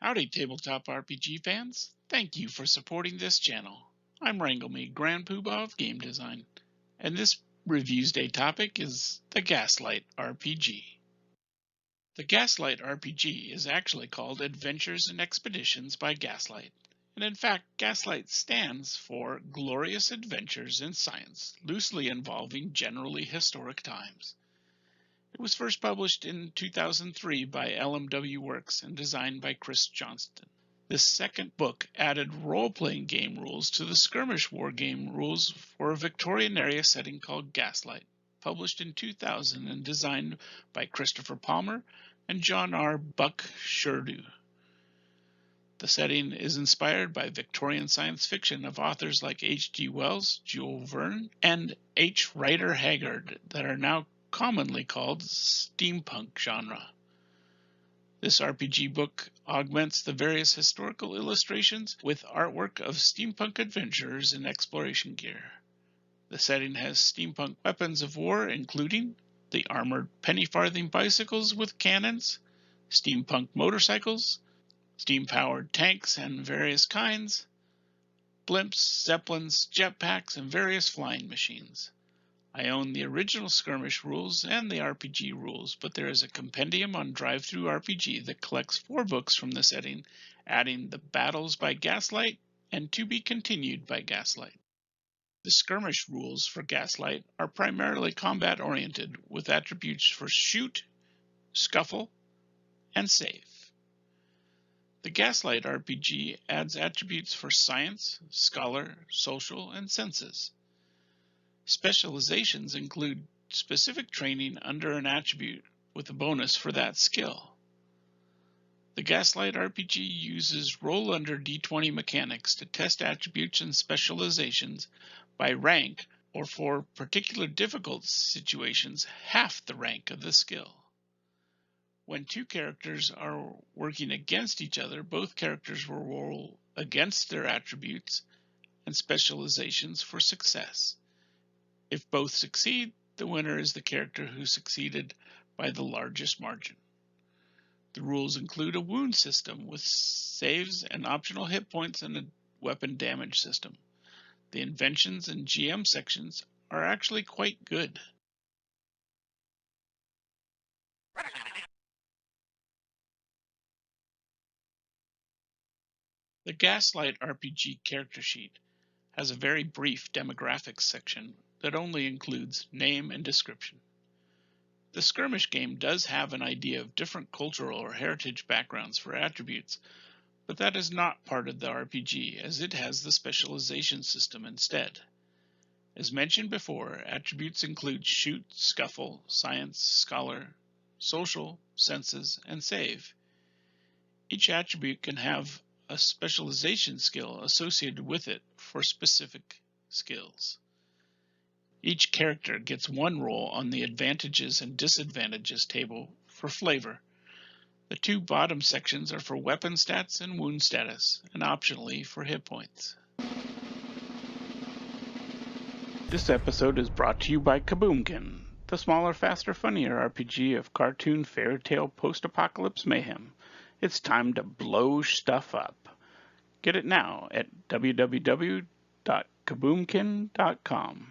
Howdy Tabletop RPG fans, thank you for supporting this channel. I'm Wrangleme, Grand Poobah of Game Design, and this Reviews Day topic is the Gaslight RPG. The Gaslight RPG is actually called Adventures and Expeditions by Gaslight, and in fact Gaslight stands for Glorious Adventures in Science, loosely involving generally historic times. It was first published in 2003 by LMW Works and designed by Chris Johnston. This second book added role-playing game rules to the skirmish war game rules for a Victorian area setting called Gaslight, published in 2000 and designed by Christopher Palmer and John R. Buck-Shurdu. The setting is inspired by Victorian science fiction of authors like H.G. Wells, Jules Verne, and H. Rider Haggard that are now commonly called steampunk genre. This RPG book augments the various historical illustrations with artwork of steampunk adventurers and exploration gear. The setting has steampunk weapons of war, including the armored penny-farthing bicycles with cannons, steampunk motorcycles, steam-powered tanks and various kinds, blimps, zeppelins, jetpacks, and various flying machines. I own the original skirmish rules and the RPG rules, but there is a compendium on DriveThruRPG that collects 4 books from the setting, adding the Battles by Gaslight and To Be Continued by Gaslight. The skirmish rules for Gaslight are primarily combat-oriented, with attributes for shoot, scuffle, and save. The Gaslight RPG adds attributes for science, scholar, social, and senses. Specializations include specific training under an attribute with a bonus for that skill. The Gaslight RPG uses roll under d20 mechanics to test attributes and specializations by rank, or for particular difficult situations, half the rank of the skill. When 2 characters are working against each other, both characters will roll against their attributes and specializations for success. If both succeed, the winner is the character who succeeded by the largest margin. The rules include a wound system with saves and optional hit points and a weapon damage system. The inventions and GM sections are actually quite good. The Gaslight RPG character sheet has a very brief demographics section that only includes name and description. The skirmish game does have an idea of different cultural or heritage backgrounds for attributes, but that is not part of the RPG, as it has the specialization system instead. As mentioned before, attributes include shoot, scuffle, science, scholar, social, senses, and save. Each attribute can have a specialization skill associated with it for specific skills. Each character gets 1 roll on the advantages and disadvantages table for flavor. The 2 bottom sections are for weapon stats and wound status, and optionally for hit points. This episode is brought to you by Kaboomkin, the smaller, faster, funnier RPG of cartoon fairy tale post-apocalypse mayhem. It's time to blow stuff up. Get it now at www.kaboomkin.com.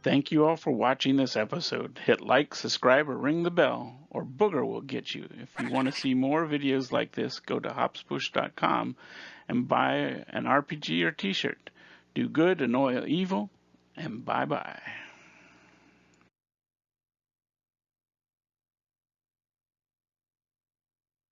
Thank you all for watching this episode. Hit like, subscribe, or ring the bell, or Booger will get you. If you want to see more videos like this, go to hopspush.com and buy an RPG or t-shirt. Do good, annoy evil, and bye-bye.